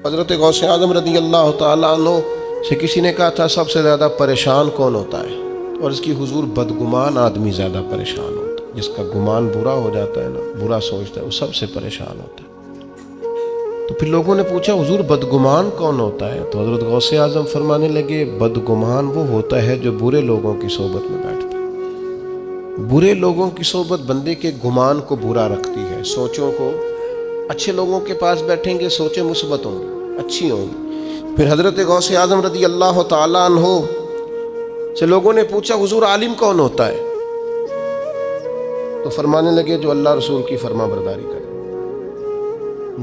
حضرت غوث اعظم رضی اللہ تعالیٰ عنہ سے کسی نے کہا تھا سب سے زیادہ پریشان کون ہوتا ہے؟ اور اس کی حضور بدگمان آدمی زیادہ پریشان ہوتا ہے، جس کا گمان برا ہو جاتا ہے نا، برا سوچتا ہے، وہ سب سے پریشان ہوتا ہے۔ تو پھر لوگوں نے پوچھا حضور بدگمان کون ہوتا ہے؟ تو حضرت غوث اعظم فرمانے لگے بدگمان وہ ہوتا ہے جو برے لوگوں کی صحبت میں بیٹھتا ہے۔ برے لوگوں کی صحبت بندے کے گمان کو برا رکھتی ہے، سوچوں کو۔ اچھے لوگوں کے پاس بیٹھیں گے سوچیں مثبت ہوں گی، اچھی ہوں گی۔ پھر حضرت غوث اعظم رضی اللہ تعالیٰ عنہ سے لوگوں نے پوچھا حضور عالم کون ہوتا ہے؟ تو فرمانے لگے جو اللہ رسول کی فرما برداری کرے۔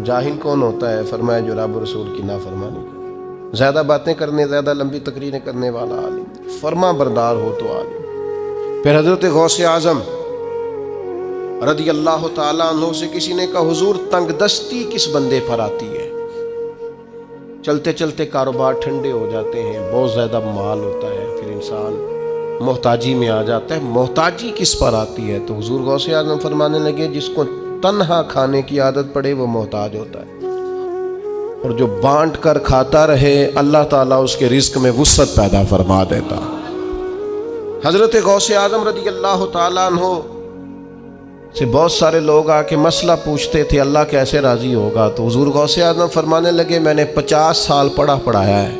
جاہل کون ہوتا ہے؟ فرمایا جو رب رسول کی نافرمانی کرے۔ زیادہ باتیں کرنے، زیادہ لمبی تقریریں کرنے والا عالم، فرما بردار ہو تو عالم۔ پھر حضرت غوث اعظم رضی اللہ تعالیٰ عنہ سے کسی نے کہا حضور تنگ دستی کس بندے پر آتی ہے؟ چلتے چلتے کاروبار ٹھنڈے ہو جاتے ہیں، بہت زیادہ مال ہوتا ہے، پھر انسان محتاجی میں آ جاتا ہے، محتاجی کس پر آتی ہے؟ تو حضور غوث اعظم فرمانے لگے جس کو تنہا کھانے کی عادت پڑے وہ محتاج ہوتا ہے، اور جو بانٹ کر کھاتا رہے اللہ تعالیٰ اس کے رزق میں وسعت پیدا فرما دیتا۔ حضرت غوث اعظم رضی اللہ تعالیٰ عنہ سے بہت سارے لوگ آ کے مسئلہ پوچھتے تھے اللہ کیسے راضی ہوگا؟ تو حضور غوث اعظم فرمانے لگے میں نے 50 سال پڑھایا ہے،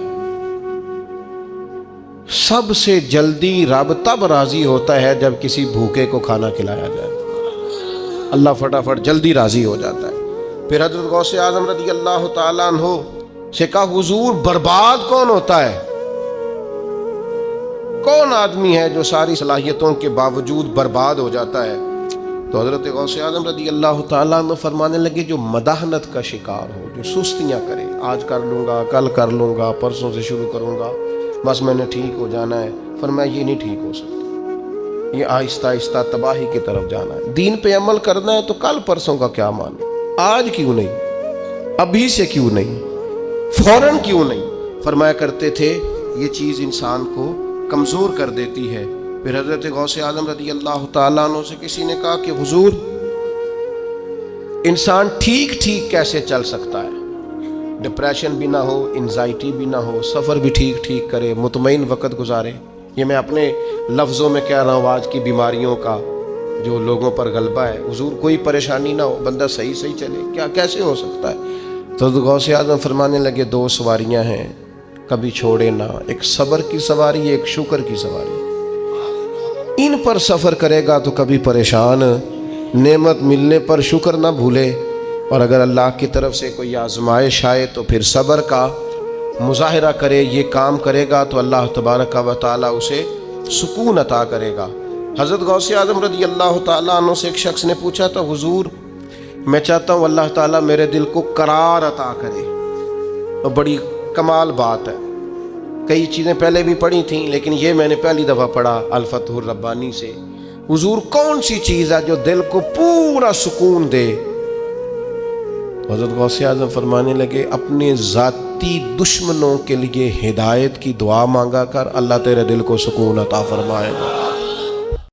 سب سے جلدی رب تب راضی ہوتا ہے جب کسی بھوکے کو کھانا کھلایا جائے، اللہ فٹافٹ جلدی راضی ہو جاتا ہے۔ پھر حضرت غوث اعظم رضی اللہ تعالیٰ عنہ سے کہا حضور برباد کون ہوتا ہے؟ کون آدمی ہے جو ساری صلاحیتوں کے باوجود برباد ہو جاتا ہے؟ تو حضرت غوث اعظم رضی اللہ تعالیٰ عنہ فرمانے لگے جو مداحنت کا شکار ہو، جو سستیاں کرے، آج کر لوں گا، کل کر لوں گا، پرسوں سے شروع کروں گا، بس میں نے ٹھیک ہو جانا ہے۔ فرمایا یہ نہیں ٹھیک ہو سکتا، یہ آہستہ آہستہ تباہی کی طرف جانا ہے۔ دین پہ عمل کرنا ہے تو کل پرسوں کا کیا مانو، آج کیوں نہیں، ابھی سے کیوں نہیں، فوراً کیوں نہیں؟ فرمایا کرتے تھے یہ چیز انسان کو کمزور کر دیتی ہے۔ پھر حضرت غوث اعظم رضی اللہ تعالیٰ عنہ سے کسی نے کہا کہ حضور انسان ٹھیک ٹھیک کیسے چل سکتا ہے؟ ڈپریشن بھی نہ ہو، انزائٹی بھی نہ ہو، سفر بھی ٹھیک ٹھیک کرے، مطمئن وقت گزارے۔ یہ میں اپنے لفظوں میں کہہ رہا ہوں آج کی بیماریوں کا جو لوگوں پر غلبہ ہے۔ حضور کوئی پریشانی نہ ہو، بندہ صحیح چلے، کیا کیسے ہو سکتا ہے؟ تو غوث اعظم فرمانے لگے دو سواریاں ہیں کبھی چھوڑے نہ، ایک صبر کی سواری، ایک شکر کی سواری۔ ان پر سفر کرے گا تو کبھی پریشان، نعمت ملنے پر شکر نہ بھولے، اور اگر اللہ کی طرف سے کوئی آزمائش آئے تو پھر صبر کا مظاہرہ کرے، یہ کام کرے گا تو اللہ تبارک و تعالیٰ اسے سکون عطا کرے گا۔ حضرت غوث اعظم رضی اللہ تعالیٰ عنہ سے ایک شخص نے پوچھا تھا حضور میں چاہتا ہوں اللہ تعالیٰ میرے دل کو قرار عطا کرے۔ اور بڑی کمال بات ہے، کئی چیزیں پہلے بھی پڑھی تھیں لیکن یہ میں نے پہلی دفعہ پڑھا الفتح الربانی سے۔ حضور کون سی چیز ہے جو دل کو پورا سکون دے؟ حضرت غوث اعظم فرمانے لگے اپنے ذاتی دشمنوں کے لیے ہدایت کی دعا مانگا کر، اللہ تیرے دل کو سکون عطا فرمائے گا۔